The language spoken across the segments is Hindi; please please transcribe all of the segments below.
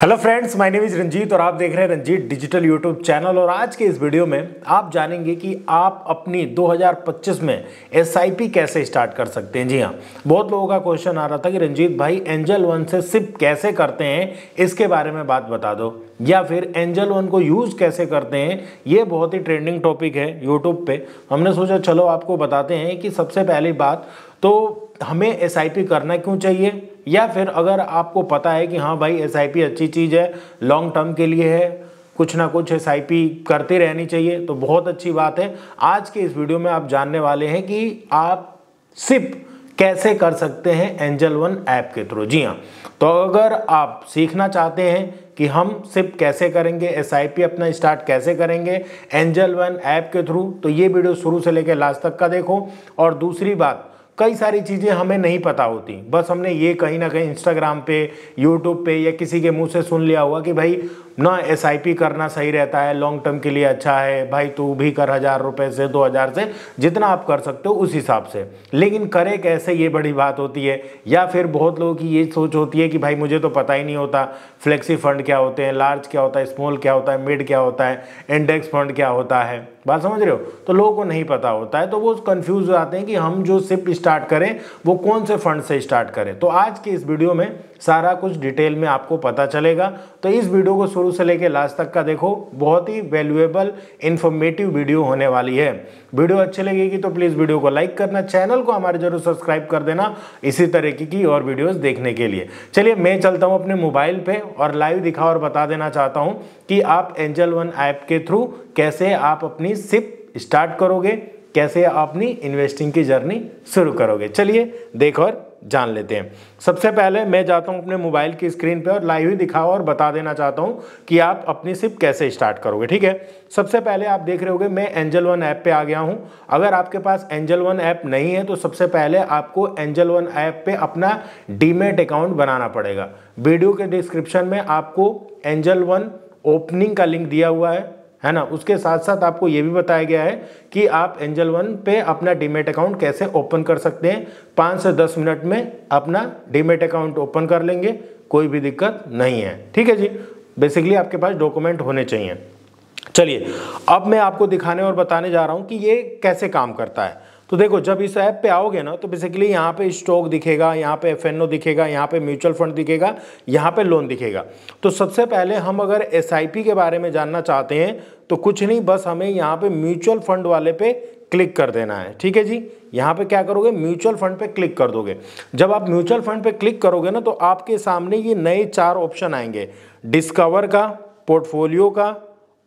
Hello friends, my name is Ranjit और आप देख रहे हैं रंजीत डिजिटल यूट्यूब चैनल। और आज के इस वीडियो में आप जानेंगे कि आप अपनी 2025 में एसआईपी कैसे स्टार्ट कर सकते हैं। जी हाँ, बहुत लोगों का क्वेश्चन आ रहा था कि रंजीत भाई एंजल वन से सिप कैसे करते हैं, इसके बारे में बात बता दो, या फिर एंजल वन को यूज़ कैसे करते हैं। ये बहुत ही ट्रेंडिंग टॉपिक है यूट्यूब पे। हमने सोचा चलो आपको बताते हैं कि सबसे पहली बात तो हमें एसआईपी करना क्यों चाहिए, या फिर अगर आपको पता है कि हाँ भाई एसआईपी अच्छी चीज़ है, लॉन्ग टर्म के लिए है, कुछ ना कुछ एसआईपी करते रहनी चाहिए, तो बहुत अच्छी बात है। आज के इस वीडियो में आप जानने वाले हैं कि आप सिप कैसे कर सकते हैं एंजल वन ऐप के थ्रू। जी हाँ, तो अगर आप सीखना चाहते हैं कि हम सिप कैसे करेंगे, एसआईपी अपना स्टार्ट कैसे करेंगे एंजल वन ऐप के थ्रू, तो ये वीडियो शुरू से लेकर लास्ट तक का देखो। और दूसरी बात, कई सारी चीज़ें हमें नहीं पता होती, बस हमने ये कहीं ना कहीं इंस्टाग्राम पे, यूट्यूब पे या किसी के मुंह से सुन लिया होगा कि भाई ना एसआईपी करना सही रहता है, लॉन्ग टर्म के लिए अच्छा है, भाई तू भी कर 1000 रुपये से 2000 से जितना आप कर सकते हो उस हिसाब से। लेकिन करे कैसे, ये बड़ी बात होती है। या फिर बहुत लोगों की ये सोच होती है कि भाई मुझे तो पता ही नहीं होता फ्लेक्सी फंड क्या होते हैं, लार्ज क्या होता है, स्मॉल क्या होता है, मिड क्या होता है, इंडेक्स फंड क्या होता है। बात समझ रहे हो? तो लोगों को नहीं पता होता है, तो वो कंफ्यूज हो जाते हैं कि हम जो सिप स्टार्ट करें वो कौन से फंड से स्टार्ट करें। तो आज के इस वीडियो में सारा कुछ डिटेल में आपको पता चलेगा, तो इस वीडियो को शुरू से लेकर लास्ट तक का देखो। बहुत ही वैल्यूएबल इंफॉर्मेटिव वीडियो होने वाली है। वीडियो अच्छी लगेगी तो प्लीज़ वीडियो को लाइक करना, चैनल को हमारे जरूर सब्सक्राइब कर देना इसी तरीके की और वीडियोस देखने के लिए। चलिए मैं चलता हूँ अपने मोबाइल पे और लाइव दिखा और बता देना चाहता हूँ कि आप एंजल वन ऐप के थ्रू कैसे आप अपनी सिप स्टार्ट करोगे, कैसे आप अपनी इन्वेस्टिंग की जर्नी शुरू करोगे। चलिए देख और जान लेते हैं। सबसे पहले मैं जाता हूं अपने मोबाइल की स्क्रीन पे और लाइव ही दिखाओ और बता देना चाहता हूं कि आप अपनी सिप कैसे स्टार्ट करोगे। ठीक है, सबसे पहले आप देख रहे होगे मैं एंजल वन ऐप पे आ गया हूं। अगर आपके पास एंजल वन ऐप नहीं है तो सबसे पहले आपको एंजल वन ऐप पे अपना डीमैट अकाउंट बनाना पड़ेगा। वीडियो के डिस्क्रिप्शन में आपको एंजल वन ओपनिंग का लिंक दिया हुआ है ना। उसके साथ साथ आपको ये भी बताया गया है कि आप एंजल वन पे अपना डीमैट अकाउंट कैसे ओपन कर सकते हैं। 5 से 10 मिनट में अपना डीमैट अकाउंट ओपन कर लेंगे, कोई भी दिक्कत नहीं है। ठीक है जी, बेसिकली आपके पास डॉक्यूमेंट होने चाहिए। चलिए अब मैं आपको दिखाने और बताने जा रहा हूँ कि ये कैसे काम करता है। तो देखो, जब इस ऐप पे आओगे ना तो बेसिकली यहाँ पे स्टॉक दिखेगा, यहाँ पे एफएनओ दिखेगा, यहाँ पे म्यूचुअल फंड दिखेगा, यहाँ पे लोन दिखेगा। तो सबसे पहले हम अगर एसआईपी के बारे में जानना चाहते हैं तो कुछ नहीं, बस हमें यहाँ पे म्यूचुअल फंड वाले पे क्लिक कर देना है। ठीक है जी, यहाँ पे क्या करोगे, म्यूचुअल फंड पे क्लिक कर दोगे। जब आप म्यूचुअल फंड पे क्लिक करोगे ना तो आपके सामने ये नए 4 ऑप्शन आएंगे, डिस्कवर का, पोर्टफोलियो का,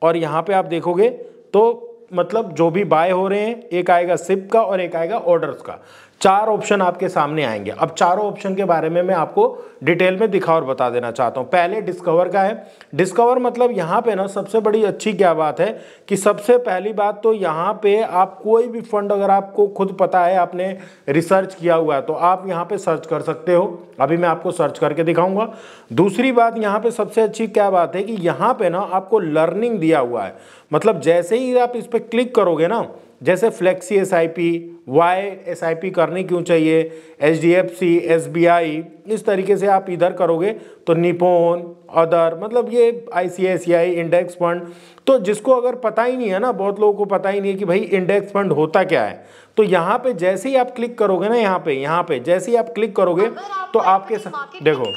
और यहाँ पे आप देखोगे तो मतलब जो भी बाय हो रहे हैं, एक आएगा सिप का और एक आएगा ऑर्डर्स का। 4 ऑप्शन आपके सामने आएंगे। अब चारों ऑप्शन के बारे में मैं आपको डिटेल में दिखा और बता देना चाहता हूं। पहले डिस्कवर का है। डिस्कवर मतलब यहाँ पे ना सबसे बड़ी अच्छी क्या बात है कि सबसे पहली बात तो यहाँ पे आप कोई भी फंड, अगर आपको खुद पता है, आपने रिसर्च किया हुआ है, तो आप यहाँ पे सर्च कर सकते हो। अभी मैं आपको सर्च करके दिखाऊंगा। दूसरी बात यहाँ पे सबसे अच्छी क्या बात है कि यहाँ पे ना आपको लर्निंग दिया हुआ है। मतलब जैसे ही आप इस पर क्लिक करोगे ना, जैसे फ्लेक्सी एसआईपी, वाई एसआईपी करनी क्यों चाहिए, एचडीएफसी, एसबीआई, इस तरीके से आप इधर करोगे तो निपॉन, अदर, मतलब ये आईसीआईसीआई, इंडेक्स फंड। तो जिसको अगर पता ही नहीं है ना, बहुत लोगों को पता ही नहीं है कि भाई इंडेक्स फंड होता क्या है, तो यहाँ पे जैसे ही आप क्लिक करोगे ना, यहाँ पे जैसे ही आप क्लिक करोगे तो आपके देखो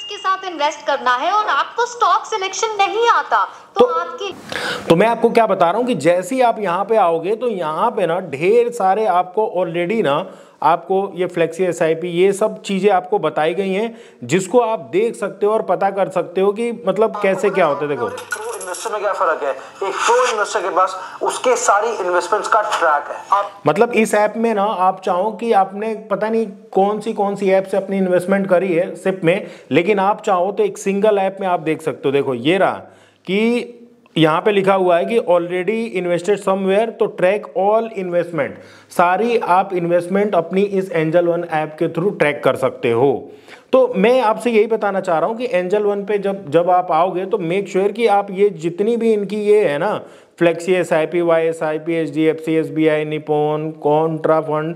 के साथ इन्वेस्ट करना है और आपको स्टॉक सिलेक्शन नहीं आता तो मैं आपको क्या बता रहा हूं कि जैसे ही आप यहां पे आओगे तो यहां पे ना ढेर सारे आपको ऑलरेडी ना आपको ये फ्लेक्सी एसआईपी, ये सब चीजें आपको बताई गई हैं, जिसको आप देख सकते हो और पता कर सकते हो कि मतलब कैसे क्या होता है। देखो इन्वेस्टर में क्या फर्क है, एक प्रो इन्वेस्टर के पास उसके सारी इन्वेस्टमेंट्स का ट्रैक है। मतलब इस ऐप में ना आप चाहो कि आपने पता नहीं कौन सी ऐप से अपनी इन्वेस्टमेंट करी है सिप में, लेकिन आप चाहो तो एक सिंगल ऐप में आप देख सकते हो। देखो ये रहा कि यहाँ पे लिखा हुआ है कि ऑलरेडी इन्वेस्टेड समवेयर, तो ट्रैक ऑल इन्वेस्टमेंट, सारी आप इन्वेस्टमेंट अपनी इस एंजल वन ऐप के थ्रू ट्रैक कर सकते हो। तो मैं आपसे यही बताना चाह रहा हूँ कि एंजल वन पे जब आप आओगे तो मेक श्योर कि आप ये जितनी भी इनकी ये है ना, flexi SIP, YSIP, HDFC, SBI, Nippon, Contra fund,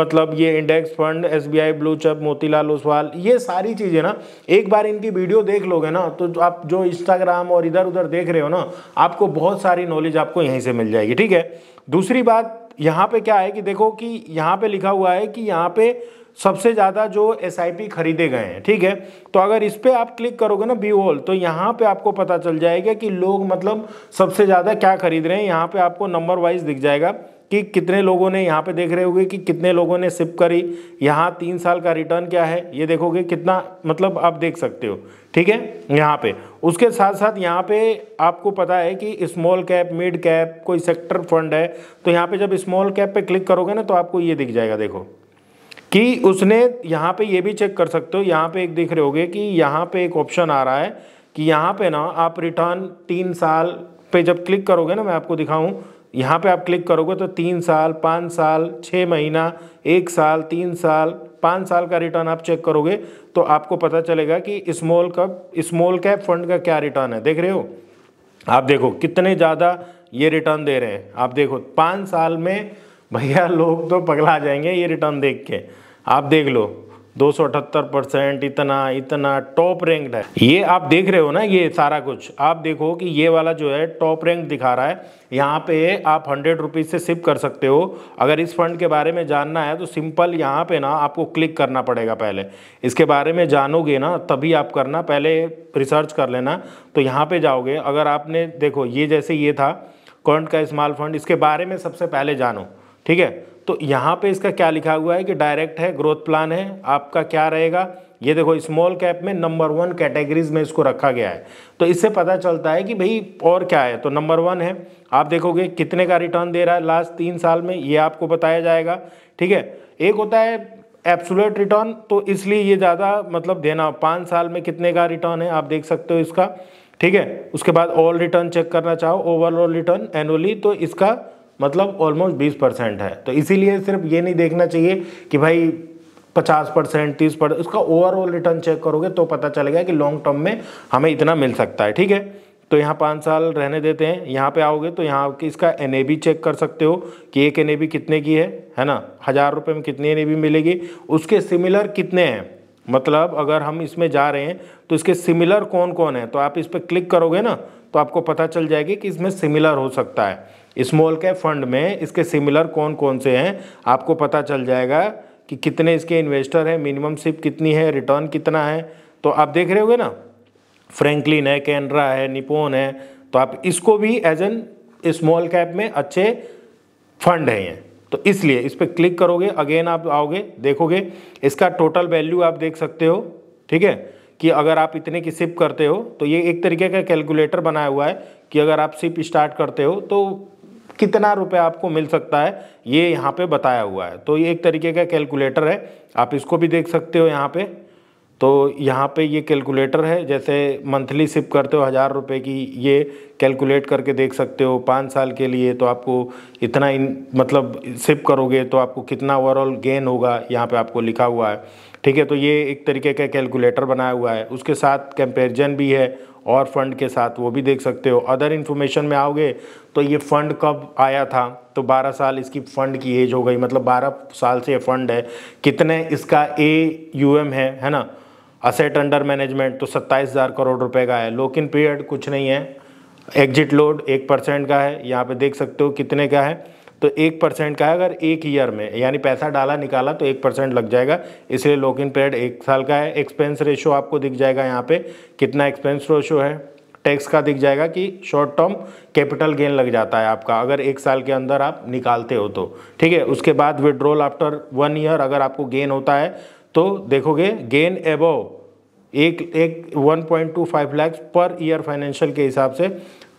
मतलब ये index fund, SBI blue chip, Motilal Oswal, ये सारी चीज़ें ना एक बार इनकी वीडियो देख लोगे ना तो आप जो इंस्टाग्राम और इधर उधर देख रहे हो ना, आपको बहुत सारी नॉलेज आपको यहीं से मिल जाएगी। ठीक है, दूसरी बात यहाँ पे क्या है कि देखो कि यहाँ पे लिखा हुआ है कि यहाँ पे सबसे ज़्यादा जो SIP खरीदे गए हैं। ठीक है, तो अगर इस पे आप क्लिक करोगे ना व्यू ऑल, तो यहाँ पे आपको पता चल जाएगा कि लोग मतलब सबसे ज़्यादा क्या खरीद रहे हैं। यहाँ पे आपको नंबर वाइज दिख जाएगा कि कितने लोगों ने, यहाँ पे देख रहे होंगे कि कितने लोगों ने सिप करी, यहाँ 3 साल का रिटर्न क्या है ये देखोगे कितना, मतलब आप देख सकते हो। ठीक है, यहाँ पे उसके साथ साथ यहाँ पे आपको पता है कि स्मॉल कैप, मिड कैप, कोई सेक्टर फंड है, तो यहाँ पे जब स्मॉल कैप पे क्लिक करोगे ना तो आपको ये दिख जाएगा, देखो कि उसने यहाँ पे ये भी चेक कर सकते हो। यहाँ पे एक देख रहे होगे कि यहाँ पे एक ऑप्शन आ रहा है कि यहाँ पे ना आप रिटर्न 3 साल पे जब क्लिक करोगे ना, मैं आपको दिखाऊं, यहाँ पे आप क्लिक करोगे तो 3 साल, 5 साल, 6 महीना, 1 साल, 3 साल, 5 साल का रिटर्न आप चेक करोगे तो आपको पता चलेगा कि स्मॉल कैप फंड का क्या रिटर्न है। देख रहे हो आप, देखो कितने ज़्यादा ये रिटर्न दे रहे हैं। आप देखो 5 साल में भैया लोग तो पगला जाएंगे ये रिटर्न देख के। आप देख लो 278%, इतना टॉप रैंक्ड है। ये आप देख रहे हो ना, ये सारा कुछ आप देखो कि ये वाला जो है टॉप रैंक दिखा रहा है। यहाँ पे आप 100 रुपीज़ से सिप कर सकते हो। अगर इस फंड के बारे में जानना है तो सिंपल यहाँ पे ना आपको क्लिक करना पड़ेगा। पहले इसके बारे में जानोगे ना तभी आप करना, पहले रिसर्च कर लेना। तो यहाँ पे जाओगे, अगर आपने देखो ये जैसे ये था करंट का स्मॉल फंड, इसके बारे में सबसे पहले जानो। ठीक है, तो यहाँ पे इसका क्या लिखा हुआ है कि डायरेक्ट है, ग्रोथ प्लान है, आपका क्या रहेगा। ये देखो स्मॉल कैप में नंबर 1 कैटेगरीज में इसको रखा गया है। तो इससे पता चलता है कि भाई और क्या है। तो नंबर 1 है, आप देखोगे कितने का रिटर्न दे रहा है लास्ट 3 साल में, ये आपको बताया जाएगा। ठीक है, एक होता है एब्सोल्यूट रिटर्न, तो इसलिए ये ज़्यादा मतलब देना, 5 साल में कितने का रिटर्न है आप देख सकते हो इसका। ठीक है, उसके बाद ऑल रिटर्न चेक करना चाहो, ओवरऑल रिटर्न एनुअली, तो इसका मतलब ऑलमोस्ट 20% है। तो इसीलिए सिर्फ ये नहीं देखना चाहिए कि भाई 50%, 30%, इसका ओवरऑल रिटर्न चेक करोगे तो पता चलेगा कि लॉन्ग टर्म में हमें इतना मिल सकता है। ठीक है, तो यहाँ 5 साल रहने देते हैं। यहाँ पे आओगे तो यहाँ की इसका NAV चेक कर सकते हो कि एक NAV कितने की है ना, 1000 रुपये में कितनी NAV मिलेगी, उसके सिमिलर कितने हैं, मतलब अगर हम इसमें जा रहे हैं तो इसके सिमिलर कौन कौन है। तो आप इस पर क्लिक करोगे ना तो आपको पता चल जाएगी कि इसमें सिमिलर हो सकता है। स्मॉल कैप फंड में इसके सिमिलर कौन कौन से हैं आपको पता चल जाएगा कि कितने इसके इन्वेस्टर हैं, मिनिमम सिप कितनी है, रिटर्न कितना है। तो आप देख रहे होगे ना, फ्रैंकलिन है, कैनरा है, निपॉन है, तो आप इसको भी एज एन स्मॉल कैप में अच्छे फंड हैं ये। तो इसलिए इस पर क्लिक करोगे, अगेन आप आओगे, देखोगे इसका टोटल वैल्यू आप देख सकते हो। ठीक है, कि अगर आप इतने की सिप करते हो तो ये एक तरीके का कैलकुलेटर बनाया हुआ है कि अगर आप सिप स्टार्ट करते हो तो कितना रुपया आपको मिल सकता है, ये यहाँ पे बताया हुआ है। तो ये एक तरीके का कैलकुलेटर है, आप इसको भी देख सकते हो यहाँ पे। तो यहाँ पे ये कैलकुलेटर है, जैसे मंथली सिप करते हो 1000 रुपये की, ये कैलकुलेट करके देख सकते हो 5 साल के लिए। तो आपको इतना मतलब सिप करोगे तो आपको कितना ओवरऑल गेन होगा, यहाँ पे आपको लिखा हुआ है। ठीक है, तो ये एक तरीके का कैलकुलेटर बनाया हुआ है। उसके साथ कंपैरिजन भी है और फंड के साथ, वो भी देख सकते हो। अदर इन्फॉर्मेशन में आओगे तो ये फ़ंड कब आया था, तो 12 साल इसकी फ़ंड की एज हो गई, मतलब 12 साल से ये फंड है। कितने इसका AUM है ना, असेट अंडर मैनेजमेंट, तो 27,000 करोड़ रुपए का है। लॉक इन पीरियड कुछ नहीं है। एग्जिट लोड 1% का है, यहाँ पे देख सकते हो कितने का है, तो 1% का है। अगर 1 ईयर में यानी पैसा डाला निकाला तो 1% लग जाएगा, इसलिए लॉक इन पीरियड 1 साल का है। एक्सपेंस रेशो आपको दिख जाएगा यहाँ पे कितना एक्सपेंस रेशो है। टैक्स का दिख जाएगा कि शॉर्ट टर्म कैपिटल गेन लग जाता है आपका अगर 1 साल के अंदर आप निकालते हो तो। ठीक है, उसके बाद विड्रॉल आफ्टर 1 ईयर अगर आपको गेन होता है तो देखोगे गेन एबव एक 1.25 लाख पर ईयर फाइनेंशियल के हिसाब से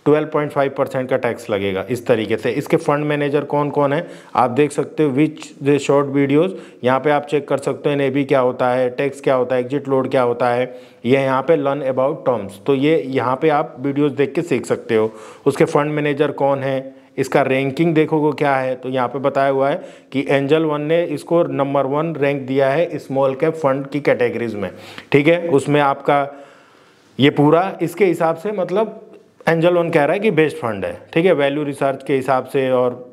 12.5% का टैक्स लगेगा। इस तरीके से इसके फंड मैनेजर कौन कौन है आप देख सकते हो। विच द शॉर्ट वीडियोस, यहाँ पे आप चेक कर सकते हो NAV क्या होता है, टैक्स क्या होता है, एग्जिट लोड क्या होता है, ये यहाँ पे लर्न अबाउट टर्म्स, तो ये यहाँ पे आप वीडियोस देख के सीख सकते हो। उसके फंड मैनेजर कौन है, इसका रैंकिंग देखोगे क्या है, तो यहाँ पे बताया हुआ है कि एंजल वन ने इसको नंबर 1 रैंक दिया है स्मॉल कैप फंड की कैटेगरीज में, ठीक है। उसमें आपका ये पूरा इसके हिसाब से मतलब एंजल वन कह रहा है कि बेस्ट फंड है, ठीक है, वैल्यू रिसर्च के हिसाब से और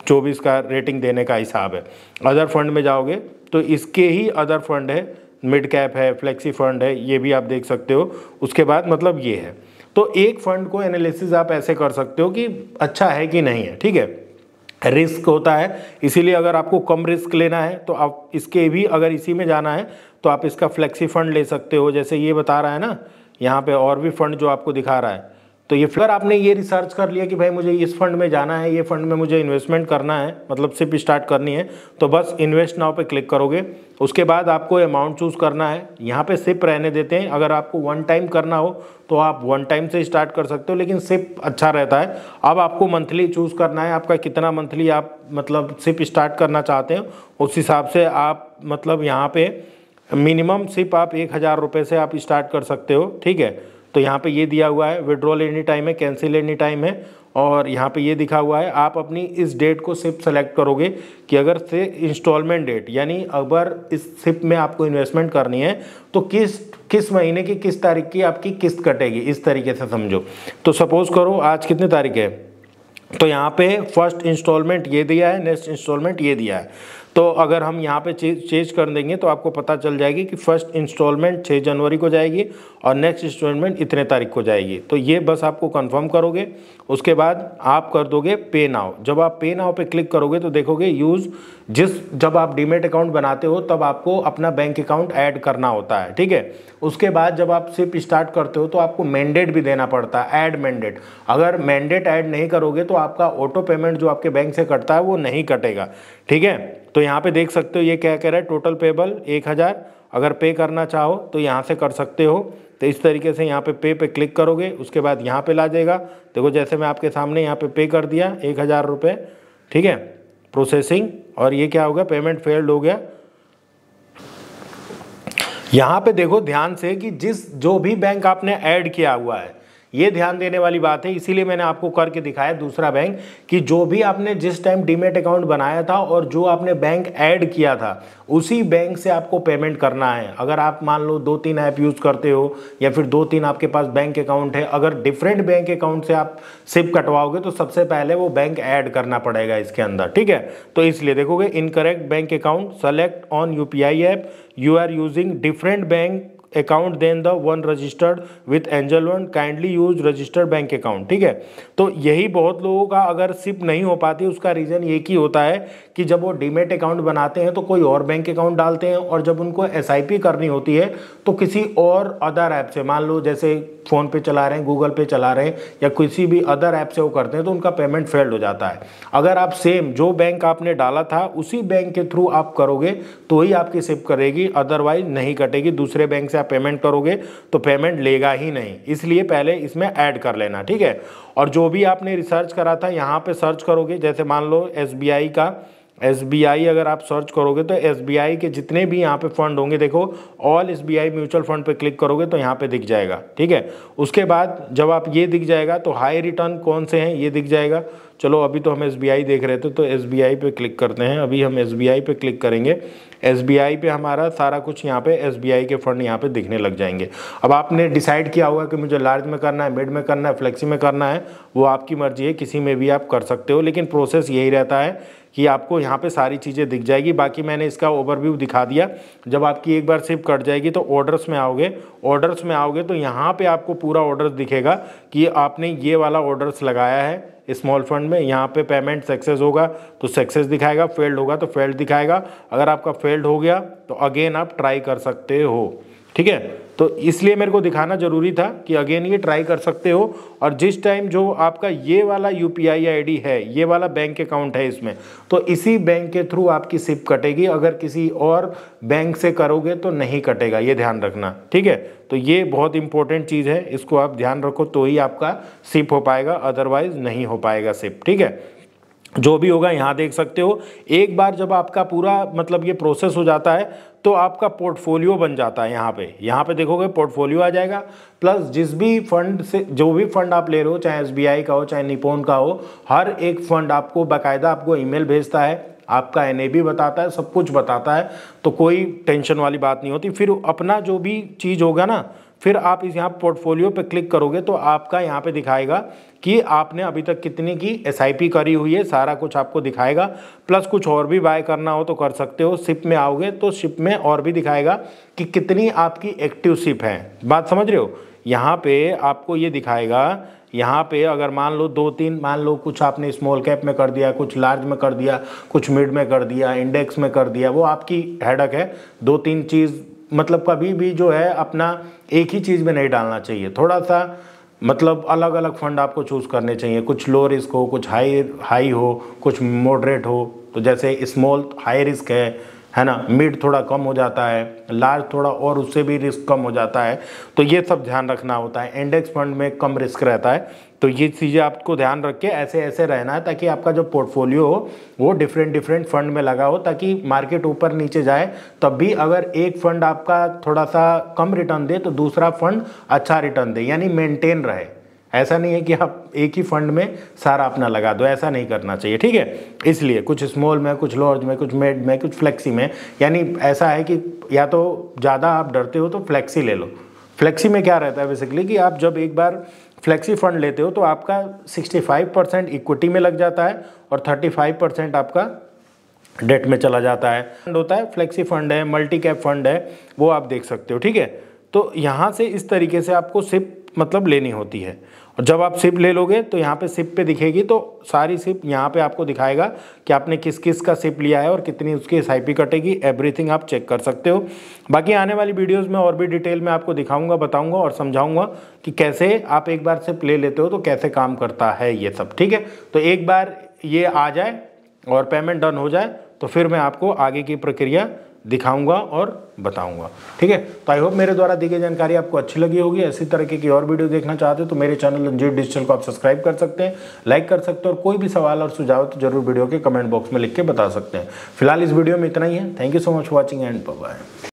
24 का रेटिंग देने का हिसाब है। अदर फंड में जाओगे तो इसके ही अदर फंड है, मिड कैप है, फ्लेक्सी फंड है, ये भी आप देख सकते हो। उसके बाद मतलब ये है, तो एक फंड को एनालिसिस आप ऐसे कर सकते हो कि अच्छा है कि नहीं है, ठीक है। रिस्क होता है, इसीलिए अगर आपको कम रिस्क लेना है तो आप इसके भी अगर इसी में जाना है तो आप इसका फ्लेक्सी फंड ले सकते हो, जैसे ये बता रहा है ना यहाँ पे, और भी फंड जो आपको दिखा रहा है। तो ये फिर आपने ये रिसर्च कर लिया कि भाई मुझे इस फंड में जाना है, ये फंड में मुझे इन्वेस्टमेंट करना है, मतलब सिप स्टार्ट करनी है, तो बस इन्वेस्ट नाउ पे क्लिक करोगे। उसके बाद आपको अमाउंट चूज़ करना है, यहाँ पे सिप रहने देते हैं। अगर आपको 1 टाइम करना हो तो आप 1 टाइम से स्टार्ट कर सकते हो, लेकिन सिप अच्छा रहता है। अब आपको मंथली चूज़ करना है, आपका कितना मंथली आप मतलब सिप स्टार्ट करना चाहते हैं, उस हिसाब से आप मतलब यहाँ पे मिनिमम सिप आप 1000 रुपये से आप स्टार्ट कर सकते हो, ठीक है। तो यहाँ पे ये दिया हुआ है विड्रॉल एनी टाइम है, कैंसिल एनी टाइम है, और यहाँ पे ये दिखा हुआ है आप अपनी इस डेट को सिप सेलेक्ट करोगे कि अगर से इंस्टॉलमेंट डेट, यानी अगर इस सिप में आपको इन्वेस्टमेंट करनी है तो किस महीने की किस तारीख की आपकी किस्त कटेगी, इस तरीके से समझो। तो सपोज करो आज कितनी तारीख है, तो यहाँ पे फर्स्ट इंस्टॉलमेंट ये दिया है, नेक्स्ट इंस्टॉलमेंट ये दिया है। तो अगर हम यहाँ पे चेंज कर देंगे तो आपको पता चल जाएगी कि फर्स्ट इंस्टॉलमेंट 6 जनवरी को जाएगी और नेक्स्ट इंस्टॉलमेंट इतने तारीख को जाएगी। तो ये बस आपको कंफर्म करोगे, उसके बाद आप कर दोगे पे नाउ। जब आप पे नाउ पे क्लिक करोगे तो देखोगे यूज़ जब आप डीमेट अकाउंट बनाते हो तब आपको अपना बैंक अकाउंट ऐड करना होता है, ठीक है। उसके बाद जब आप सिप स्टार्ट करते हो तो आपको मैंडेट भी देना पड़ता है, ऐड मैंडेट। अगर मैंडेट ऐड नहीं करोगे तो आपका ऑटो पेमेंट जो आपके बैंक से कटता है वो नहीं कटेगा, ठीक है। तो यहाँ पे देख सकते हो ये क्या कह रहा है, टोटल पेबल 1000, अगर पे करना चाहो तो यहाँ से कर सकते हो। तो इस तरीके से यहाँ पे पे क्लिक करोगे, उसके बाद यहाँ पे ला जाएगा। देखो जैसे मैं आपके सामने यहाँ पे कर दिया 1000 रुपये, ठीक है, प्रोसेसिंग, और ये क्या होगा, पेमेंट फेल्ड हो गया। यहाँ पे देखो ध्यान से कि जो भी बैंक आपने ऐड किया हुआ है, ये ध्यान देने वाली बात है, इसीलिए मैंने आपको करके दिखाया दूसरा बैंक, कि जो भी आपने जिस टाइम डीमेट अकाउंट बनाया था और जो आपने बैंक ऐड किया था उसी बैंक से आपको पेमेंट करना है। अगर आप मान लो 2-3 ऐप यूज़ करते हो या फिर 2-3 आपके पास बैंक अकाउंट है, अगर डिफरेंट बैंक अकाउंट से आप सिप कटवाओगे तो सबसे पहले वो बैंक ऐड करना पड़ेगा इसके अंदर, ठीक है। तो इसलिए देखोगे incorrect bank account, select on UPI app, you are using different bank account then the one registered with Angel One, kindly use registered bank account, ठीक है। तो यही बहुत लोगों का अगर सिप नहीं हो पाती उसका रीज़न एक ही होता है कि जब वो डीमेट अकाउंट बनाते हैं तो कोई और बैंक अकाउंट डालते हैं, और जब उनको SIP करनी होती है तो किसी और अदर ऐप से, मान लो जैसे फ़ोन पे चला रहे हैं, गूगल पे चला रहे हैं, या किसी भी अदर ऐप से वो करते हैं तो उनका पेमेंट फेल्ड हो जाता है। अगर आप सेम जो बैंक आपने डाला था उसी बैंक के थ्रू आप करोगे तो ही आपकी सिप करेगी, अदरवाइज नहीं कटेगी। दूसरे बैंक से आप पेमेंट करोगे तो पेमेंट लेगा ही नहीं, इसलिए पहले इसमें ऐड कर लेना, ठीक है। और जो भी आपने रिसर्च करा था यहाँ पे सर्च करोगे, जैसे मान लो SBI का, SBI अगर आप सर्च करोगे तो SBI के जितने भी यहाँ पे फंड होंगे, देखो ऑल SBI म्यूचुअल फंड पे क्लिक करोगे तो यहाँ पे दिख जाएगा, ठीक है। उसके बाद जब आप ये दिख जाएगा तो हाई रिटर्न कौन से हैं ये दिख जाएगा। चलो अभी तो हम SBI देख रहे थे तो SBI पे क्लिक करते हैं, अभी हम SBI पे क्लिक करेंगे। SBI पे हमारा सारा कुछ यहाँ पे SBI के फंड यहाँ पे दिखने लग जाएंगे। अब आपने डिसाइड किया होगा कि मुझे लार्ज में करना है, मिड में करना है, फ्लेक्सी में करना है, वो आपकी मर्जी है, किसी में भी आप कर सकते हो, लेकिन प्रोसेस यही रहता है कि आपको यहाँ पे सारी चीज़ें दिख जाएगी। बाकी मैंने इसका ओवरव्यू दिखा दिया। जब आपकी एक बार सिप कट जाएगी तो ऑर्डर्स में आओगे तो यहाँ पे आपको पूरा ऑर्डर्स दिखेगा कि आपने ये वाला ऑर्डर्स लगाया है स्मॉल फंड में, यहाँ पे पेमेंट सक्सेस होगा तो सक्सेस दिखाएगा, फेल्ड होगा तो फेल्ड दिखाएगा। अगर आपका फेल्ड हो गया तो अगेन आप ट्राई कर सकते हो, ठीक है। तो इसलिए मेरे को दिखाना जरूरी था कि अगेन ये ट्राई कर सकते हो। और जिस टाइम जो आपका ये वाला UPI ID है, ये वाला बैंक अकाउंट है इसमें, तो इसी बैंक के थ्रू आपकी सिप कटेगी। अगर किसी और बैंक से करोगे तो नहीं कटेगा, ये ध्यान रखना, ठीक है। तो ये बहुत इंपॉर्टेंट चीज़ है, इसको आप ध्यान रखो तो ही आपका सिप हो पाएगा, अदरवाइज नहीं हो पाएगा सिप, ठीक है। जो भी होगा यहाँ देख सकते हो। एक बार जब आपका पूरा मतलब ये प्रोसेस हो जाता है तो आपका पोर्टफोलियो बन जाता है। यहाँ पे देखोगे पोर्टफोलियो आ जाएगा, प्लस जिस भी फंड से जो भी फंड आप ले रहे हो, चाहे SBI का हो चाहे निप्पॉन का हो, हर एक फंड आपको बाकायदा आपको ईमेल भेजता है, आपका NAV बताता है, सब कुछ बताता है, तो कोई टेंशन वाली बात नहीं होती। फिर अपना जो भी चीज़ होगा ना, फिर आप इस यहाँ पोर्टफोलियो पे क्लिक करोगे तो आपका यहाँ पे दिखाएगा कि आपने अभी तक कितनी की SIP करी हुई है, सारा कुछ आपको दिखाएगा। प्लस कुछ और भी बाय करना हो तो कर सकते हो। सिप में आओगे तो सिप में और भी दिखाएगा कि कितनी आपकी एक्टिव सिप है। बात समझ रहे हो? यहाँ पे आपको ये दिखाएगा, यहाँ पे अगर मान लो 2-3, मान लो कुछ आपने स्मॉल कैप में कर दिया, कुछ लार्ज में कर दिया, कुछ मिड में कर दिया, इंडेक्स में कर दिया, वो आपकी हेडक है। 2-3 चीज़ मतलब कभी भी जो है अपना एक ही चीज़ में नहीं डालना चाहिए, थोड़ा सा मतलब अलग अलग फंड आपको चूज़ करने चाहिए। कुछ लो रिस्क हो, कुछ हाई हो, कुछ मॉडरेट हो। तो जैसे स्मॉल हाई रिस्क है ना, मिड थोड़ा कम हो जाता है, लार्ज थोड़ा और उससे भी रिस्क कम हो जाता है, तो ये सब ध्यान रखना होता है। इंडेक्स फंड में कम रिस्क रहता है, तो ये चीज़ें आपको ध्यान रख के ऐसे ऐसे रहना है ताकि आपका जो पोर्टफोलियो हो वो डिफरेंट फंड में लगा हो, ताकि मार्केट ऊपर नीचे जाए तब भी अगर एक फंड आपका थोड़ा सा कम रिटर्न दे तो दूसरा फंड अच्छा रिटर्न दे, यानी मेंटेन रहे। ऐसा नहीं है कि आप एक ही फंड में सारा अपना लगा दो, ऐसा नहीं करना चाहिए, ठीक है। इसलिए कुछ स्मॉल में, कुछ लार्ज में, कुछ मिड में, कुछ फ्लेक्सी में, यानी ऐसा है कि या तो ज़्यादा आप डरते हो तो फ्लेक्सी ले लो। फ्लेक्सी में क्या रहता है बेसिकली कि आप जब एक बार फ्लेक्सी फंड लेते हो तो आपका 65% इक्विटी में लग जाता है और 35% आपका डेट में चला जाता है। फंड होता है, फ्लेक्सी फंड है, मल्टी कैप फंड है, वो आप देख सकते हो, ठीक है। तो यहाँ से इस तरीके से आपको सिप मतलब लेनी होती है, और जब आप सिप ले लोगे तो यहाँ पे सिप पे दिखेगी, तो सारी सिप यहाँ पे आपको दिखाएगा कि आपने किस किस का सिप लिया है और कितनी उसकी SIP कटेगी, एवरीथिंग आप चेक कर सकते हो। बाकी आने वाली वीडियोस में और भी डिटेल में आपको दिखाऊंगा, बताऊंगा और समझाऊंगा कि कैसे आप एक बार सिप ले लेते हो तो कैसे काम करता है ये सब, ठीक है। तो एक बार ये आ जाए और पेमेंट डन हो जाए तो फिर मैं आपको आगे की प्रक्रिया दिखाऊंगा और बताऊंगा, ठीक है। तो आई होप मेरे द्वारा दी गई जानकारी आपको अच्छी लगी होगी। ऐसी तरीके की और वीडियो देखना चाहते हो तो मेरे चैनल रंजीत डिजिटल को आप सब्सक्राइब कर सकते हैं, लाइक कर सकते हो, और कोई भी सवाल और सुझाव तो जरूर वीडियो के कमेंट बॉक्स में लिख के बता सकते हैं। फिलहाल इस वीडियो में इतना ही है। Thank you so much for watching and bye bye.